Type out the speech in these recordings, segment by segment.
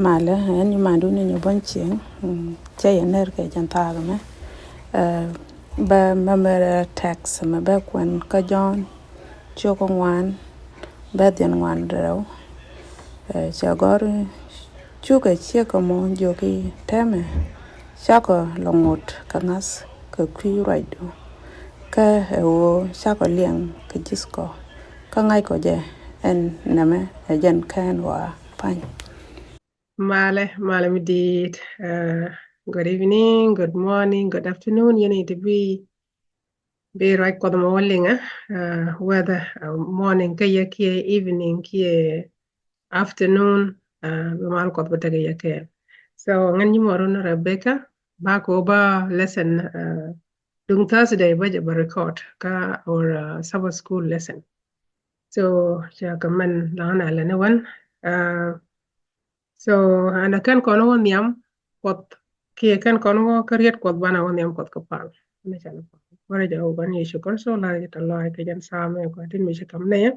Male en mandu ni bon chien che yener ke janta me ba member tax me ba kwen ka jon choko ngwan ba den ngwan ro chagor chuka ciek mo jogi Täämɛ cakɔ longot kangas ka ruacdu ka wo cakɔ liɛŋ ka jiök ka ngai ko je en nɛmɛ jen Kään ɣɔaa pan. Male midit. Good evening, good morning, good afternoon. You need to be right for the morning, whether morning kaya kia evening kia afternoon, mal ko bata kaya kia. So ngan you moro na Rebecca back over lesson dung Thursday baje ba record ka or Sabbath school lesson. So ja kaman lana lana one so ana kan kono woniam pot kia kan kono kariet kot bana woniam kot kapal ne chan wara ja oban yeshu konso la ta la ke jan same ko tin mi kam ne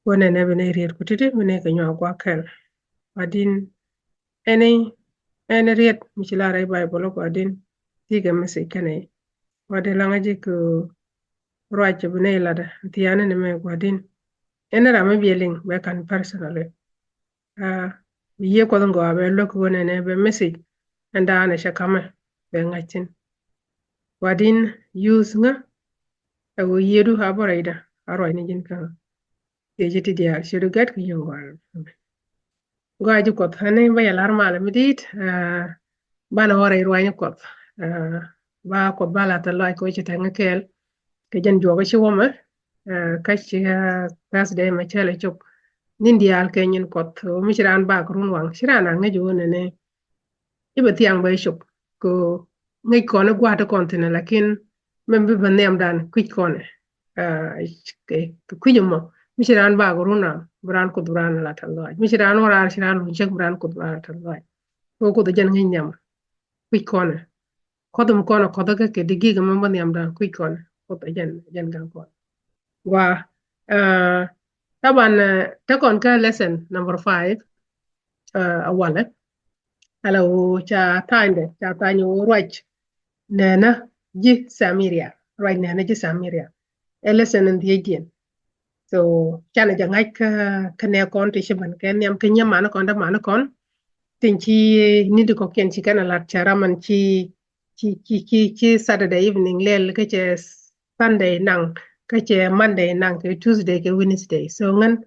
wona ne bene riet ko titi mene ke nyo kwa kel adin ene riet mi la rai bible ko adin tiga mesi kane wade langaji ko roache bene la da tiana ne me ko adin ene rama bieling be kan personally ye ko ngo abe lok wona ne be message anda na shakama be ngachin wadin use nga awo yedu haboraida aro ni jin ka ye jiti dia shedu gat ko yo gaji ko thane ba yalar mala midit bana wara irwani ko ba ko bala ta loy ko ci tanga kel ke jan joga ci woma ka ci Thursday ma chele chop nindial ke nyin kot mi shiran ba run wang shirana ngejo ne ibe tiang ba shop ko ngai ko na gwa ta kontine lakin membe banem dan kwik kone ke kwijo mo mi shiran ba runa bran ko duran la ta loy mi shiran wara shiran lu chek bran ko duran ta loy ko da jan ngai nyam kwik kone kodum kono koda ke digi ga membe nyam dan kwik kone ko da jan gan ko wa taban ta kon ka lesson number 5 awala ala wo cha tanya wo ruach nana ji Samaria right nana ji Samaria a lesson in the again so chana jangai ka ne kon ti shiban ken yam kenya mana kon da mana kon tinchi ni de ko ken chi kana lat chara man chi Saturday evening lel ka che Sunday nang ka che Monday nang ka Tuesday ka Wednesday so ngan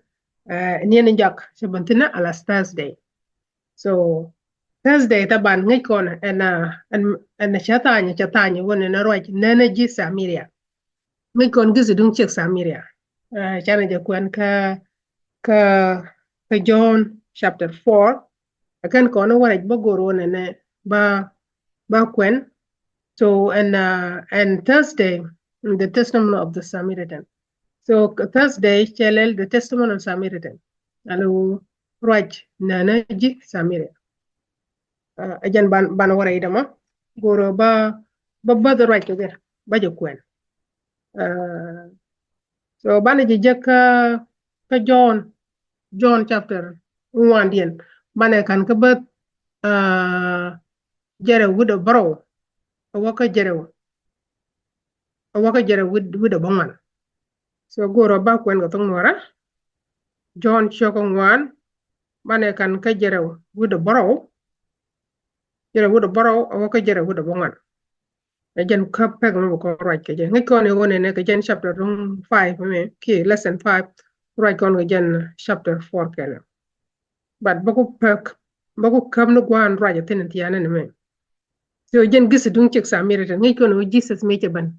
ni ne jak shibantina ala Thursday so Thursday taban ngai kona ana chatanya wona na roj nana ji Samaria ngai kon gizu dung chek Samaria chana ja kwan ka John chapter 4 akan kono wara bagoro ne ba kwen so and Thursday the testimony of the Samaritan so Thursday chelel the testimony of Samaritan alo roj nana ji Samaria ajan ban wara idama goro ba the right to get ba je kwen so bana je ka John chapter 1 dien bana kan ka ba jere wudo baro waka jere wudo bangan so goro ba kwen ga tong wara John choko 1 bana kan ka jere wudo baro waka jere wudo bangan ajan ka peg mo ko right ke je ngi ko ne wona ne ke jen chapter 5 me ki lesson 5 right kon ke jen chapter 4 kele but bako kam no gwan right ten tiana ne me so jen gis dung chek Samaria ngi ko no Jesus me ke ban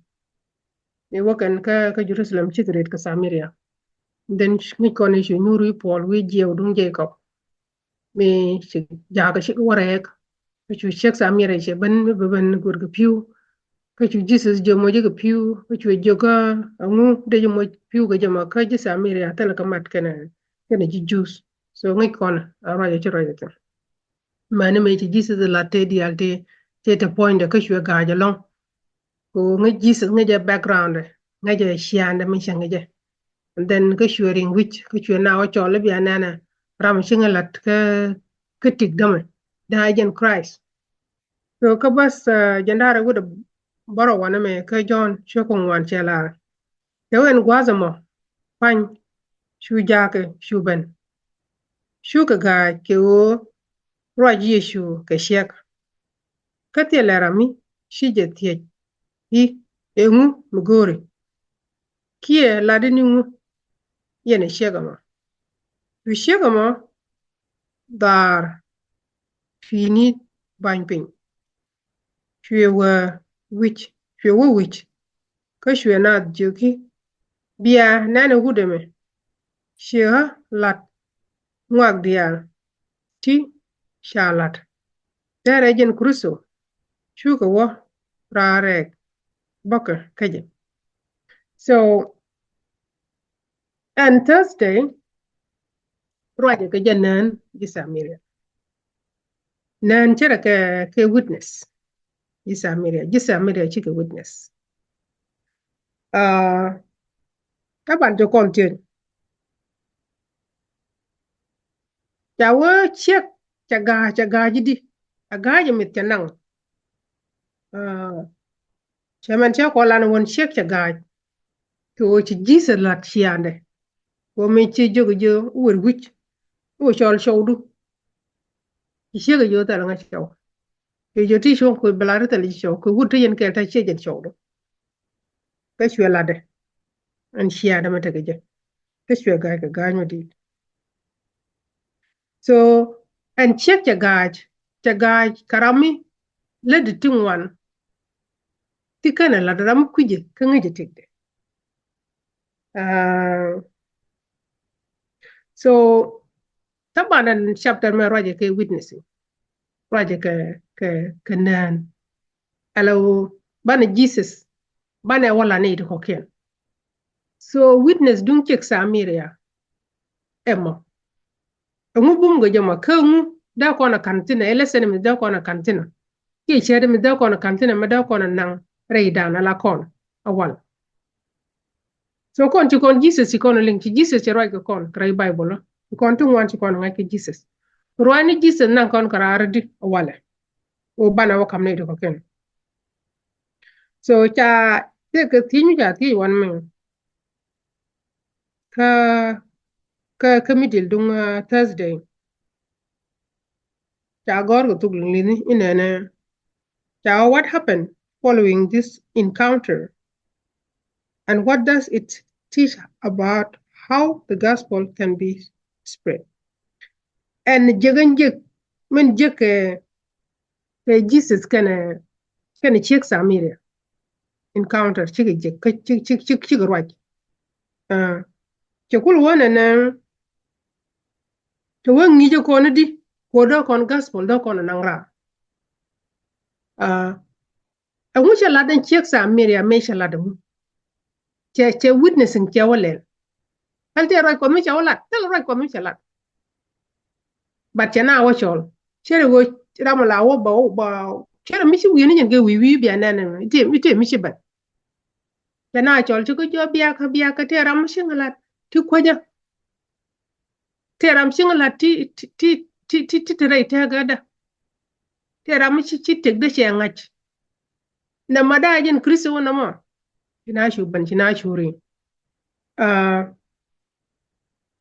ne wakan ka Jerusalem chikret ka Samaria then ngi ko ne shi nuru Paul wi jew dung je ko me shi jaga shi warek chu chek Samaria she ban me ban gur ga piu ka chu Jesus je mo je ga piu ka chu je ga angu de je mo piu ga jama ka ji Samaria tala ka mat kana ji juice so ngi kon ara ya chira ya mane me ji Jesus la te di alte te point ka chu ga ja long ko ngi Jesus ngi je background ngi je shianda mi shanga je and then ka chu ring which ka chu na o chole bi anana ram shinga lat ka ketik dame da jen Christ so ka bas jandara wuda baro wana me ka John shokon wan chela dewen gwazamo pan shu jake shu ben shu ka ga ke o ruacdu Yeshu ka ciek ka te lerami shi je tiej hi engu mugore kie ladini ngu yene ciekama tu ciekama dar fini bany shwe wa wich ka shwe na jiök bia nane hudeme shea lat ngwak dial ti shalat dere jen Kristo shuka wo rarek baka kaje so and Thursday ruacdu ka jen nan ji Samaria nan chere ke witness ji Samaria chi ke witness taban jo kontin jawo ciek caga jidi aga mit canang chaman cha ko lan won ciek caga to ci Jesus lat ciande ko mi ci jogo wor wich o chol showdu ciek jo ta nga show ke jo ti show ko blare ta li show ko wutte yen ke ta ci jen showdu ka shwe lade an ciade mata ke ka shwe ga no di so and ciek caga karami le de tingwan ti kana la dram kuje ka ngeje tegde so tabanan chapter me roje ke witnessing roje ke nan alo bana Jesus bana wala ne to ken so witness dun ciek Samaria emma ngu bum go jama ka ngu da ko na kantina elesene mi da ko na kantina ki chere mi da ko na kantina ma da ko na nang reidana la kon awal so kon ti kon Jesus kon link ti Jesus roi ko kon kray Bible kon tu wan ti kon ngaki Jesus roi ni Jesus nan kon kara di awale o bana wa kamne to ken so cha te ke tinyu ja ti wan men ka midil dung Thursday cha gor go tuglin lini inene cha what happened following this encounter and what does it teach about how the gospel can be spread and jeganjek men jeke Jesus kana ciek Samaria encounter chik right chekul wana na to wangi je kono di ko do kon gospel do kono nangra a wuce ladan ciek Samaria me sha ladan che witnessing che walen hal te roi ko me sha wala tel roi ko me sha lad but chena wo chol chere wo ramala wo ba chere mi si wi ni nge wi bi anana ite mi si ba chena chol chu ko jo bia ka te ram shingalat ti koja te ram shingalat ti rei te gada te ram chi tek de che ngach na madajen Kristo na mo ina shuban ina shuri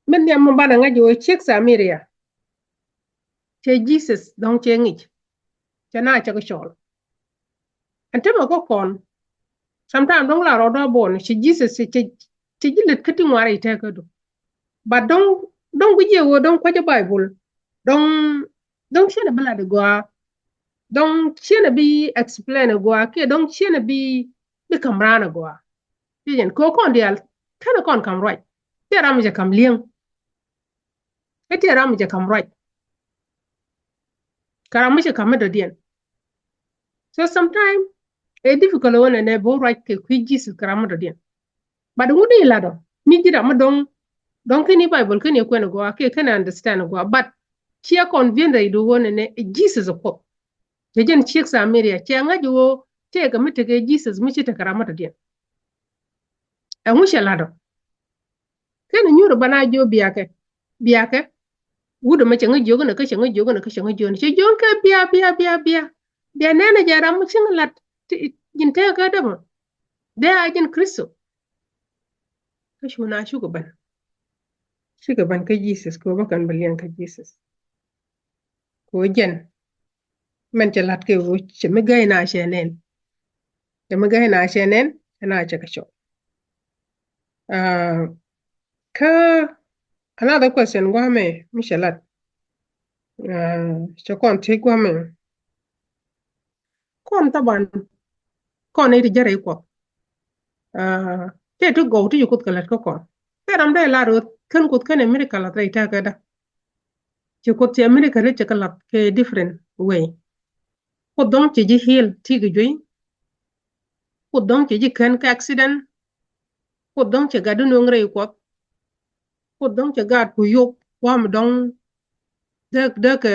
men ya mo bana ngaji wo ciek Samaria che Jesus don che ngich chana cha ko chol ante mo ko kon sometimes dong la rodo bon che Jesus che jilet kati ngware ite ko do but dong guje wo dong ko Bible dong chene bala de gwa dong chene bi explain gwa ke dong chene bi kamrana gwa yen ko kon dial kana kon kam right te ram je kam liɛŋ te ram je kam right karam je kam do dien so sometimes a difficult one ne bo right ke ku Jesus karam do dien but ngudi la do mi jira mo dong kini Bible kini ko ne gwa ke kana understand gwa but chia convince do one ne Jesus ko je jen ciek Samaria che ngaji wo te ga mite ke Jesus mi ci te karam do dien a ngusha la do kene nyuro bana jo biake wudu ma changa jiök na ka changa jiök na ka changa jiök che jon ka bia nena jara mu chinga lat jin te ka da mo da ajin kristo ka shuna shugaban ka Jesus ko bakan baliyan ka Jesus ko jen men che lat ke wo che me gai na shenen na che ka sho ka another question gwa me mishalat cho kon te gwa me kon taban kon iti jare ko te to go to yukut kalat ko kon te ram dai la ro kan kut kan America la tai ta kada yukut ti America le che kalat ke different way ko dong che ji heal ti gi jui ko dong che ji kan ka accident ko dong che gadu no ngre ko dong che gad ku yok wa m dong de ke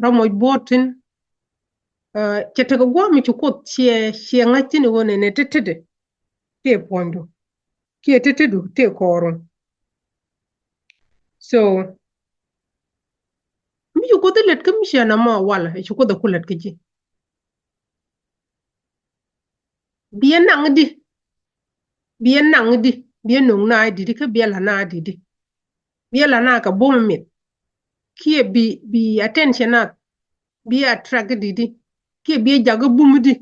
ramoy botin che te gwa mi chukut che ngati ni wone ne tetede te pondo ki tetedu te koron so mi yuko de let kam shana ma wala e chuko da kulet kiji bien nangdi bien nong na di ka biela na di biela na ka bom mit ki bi attention na bi attract di ki bi jaga bumdi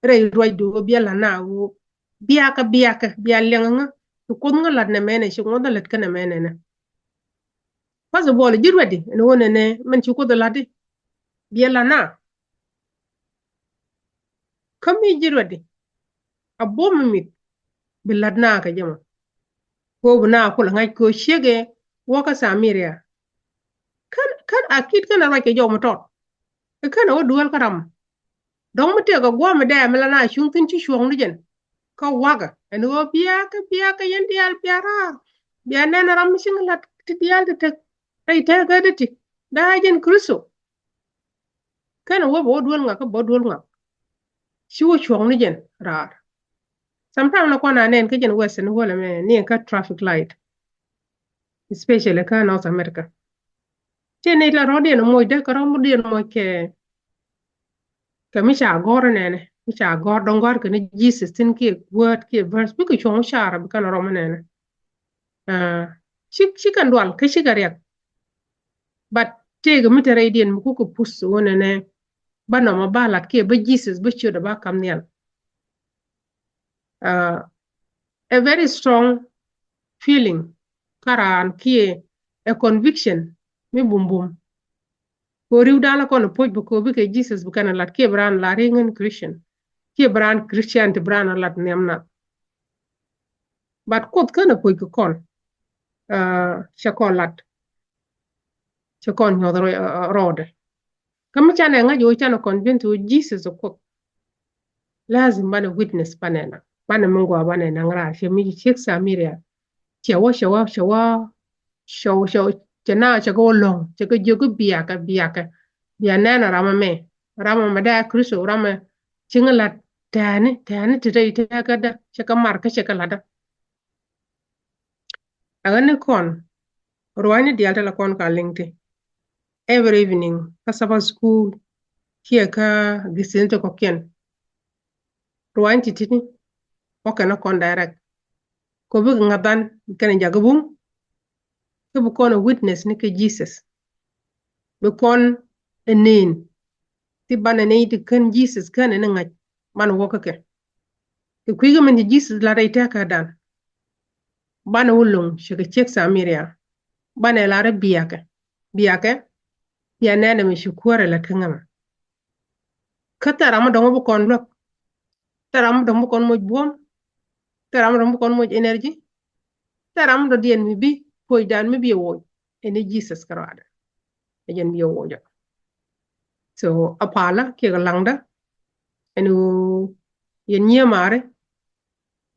re roy do biela na wo biaka bia lenga to ko nga lat na mene shi ngoda let kana mene na paso bol jirwadi no wona ne man chuko da ladi biela na kami jirwadi abom mit bilad na ka jama ko buna kula ngai ko shege waka samiria kan akit kana ra ke jomo tot kana o dual karam dong mate ga gwa me da mela na shung tin chi shuang ni jen ka waga en go biya ka yen dial piara biya na ram singlat ti dial te ai te ga de ti da jen kruso kana wo bo dual nga ka bo dual nga shiwo shuang ni jen rar sometimes na kwana nen ka jen western wala me ni ka traffic light especially ka North America tene la rodien mo de ka ro modien mo ke mi cha gor nene mi cha gor don gor ke ni Jesus tin ki word ki verse bi ko chon shara bi kan ro nene shi kan dwal ke shi gariak but te ga mi tere dien mu ko pus wona ne bana ma balat ke ba Jesus ba chu da ba kam nial a very strong feeling karan ki a conviction mi bum bum ko riw dala kono poj ko bi ke Jesus bu kana lat ke bran la ringen Christian ke bran Christian te bran lat nemna but kot kana poj ko kon shakolat shakon nyodo rode kam chane nga jo chana convince Jesus ko lazim bana witness panena bana mungu bana ngra she mi ciek samiria shawa chana chago long chago jogo biya nana rama da kristo rama chingala tani tete ite kada chaka marka chaka lada agane kon ruwani dialta la kon ka lingti every evening kasaba school kia ka gisinte ko ken ruwani titini wakana kon direct ko bi ngadan kana jagabum ke bu kon witness ni ke Jesus bu kon enen ti bana ne ti kan Jesus kan ne ngaj man woka ke kuiga man Jesus la reita ka dan bana wulung shiga ciek samiria bana la ra biyake ya nana mi shukura la kangama kata rama dongo bu kon lok taram dongo kon moj bom taram dongo kon moj energy taram do dien mi bi poy dan mi bi wo ene Jesus karada ejen bi wo ja so apala ke galangda enu yen nye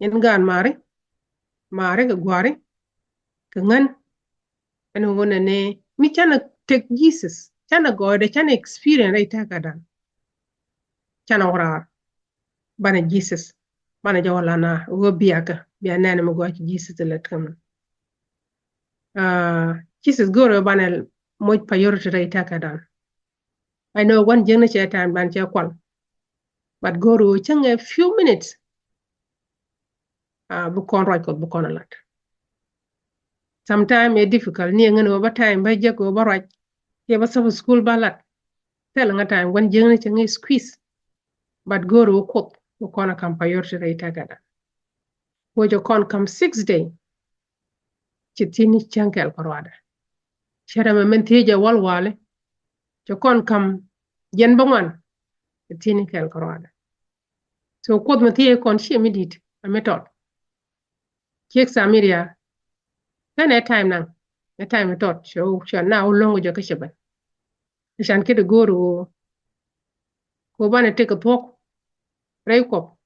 yen gan mare ga gware ka ngan enu wona ne mi chana take Jesus chana gode chana experience rai ta kadan chana orar bana Jesus bana jawalana wo biya nana mo go Jesus let kam Jesus goro bana moj priority rate takadan. I know one jeng che time ban che kwal. But go to chang a few minutes. Bukon right kot bukon a lot. Sometimes it's difficult. Ni ngan over time by je ko over right. Ye ba sab school balat. Tell nga time when jeng chang a squeeze. But go to kot bukon a kam priority rate takadan. Wo jo kon kam 6 day. Chitini chankel parwada. Shara me mentije walwale. Jo kon kam yen bangwan. Chitini kel parwada. So kot matiye kon shi midit. Ametot. Ciek Samaria. Then a time now. A time I thought show now long with your kishaban. I shan't get a go to go ban and take a talk. Break up.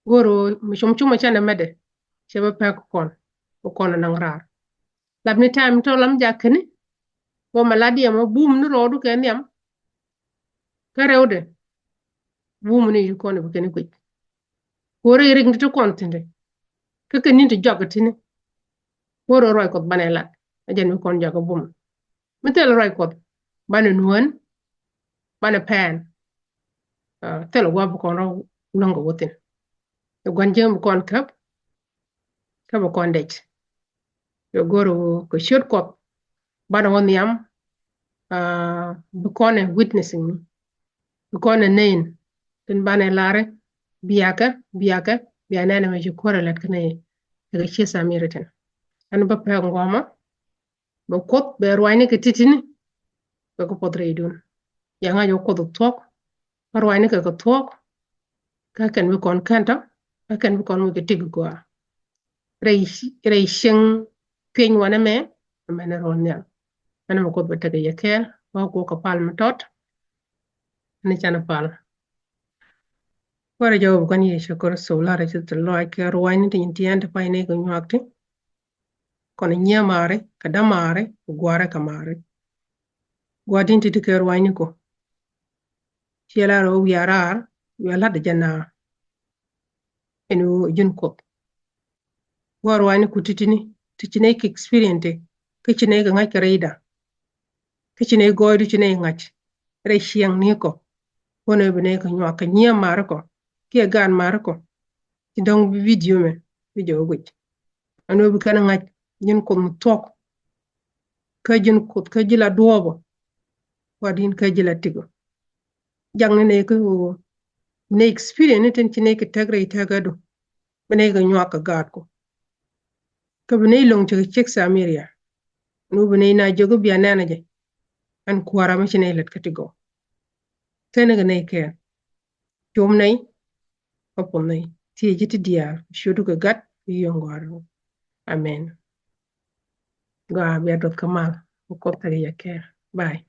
Go to Mishumchuma Chana Mede. Sheva pack con. Okon and Angrar. Labni time told them Jackany. Go maladium or boom no road can yam. Carode. Woman you corner we can quit. Go ring to content. Cooking into joggetin. Go to Roy Cot Banella. Again we con jog a boom. Metal Roy Cot. Ban one. Ban a pan. Tell a wab con longer within. The one jam con cup. Cup of con ditch. You go to shoot cop. Ban on yam. Bukon witnessing me. Bukon a name. Then ban a lare. Biaka. Bianana me you quarrel at Kane. The Chiek Samaritans. And Bappa Goma. But caught bear wine a titin. Bako podredun. Yanga yo called talk. Or wine a talk. Kakan we con canter. I can become with a tigua. Racing pin one a man. A man around them. And I'm got better a care. Walk a palm tot. And it's an apal. What a job when you should go so large at the like your wine in the end of my name in acting. Con a near mare, cadamare, guara camare. What into the care wine go. Chielaro we are la de jana. And you cook. War wine cutitini, teaching experience, kitchen egg and like a radar. Kitchen egg go to much. Raciang Nico. One of the can walk a near Marco. Kia gan Marco. You don't video which. I know we can like yin come talk. Kajin could kajila duobo. What in kajila tigo. Young Neko ne experience it and chinake a tagre tagado. Benega nyaka garko. Kabine long to Ciek Samaria. Nubine na jogo biananaje. And kuara machine let katigo. Tenaga care. Jomnay. Upon nay. Tijiti dear. Should a gut. Young. Amen. Go a bear.kamal. Who care. Bye.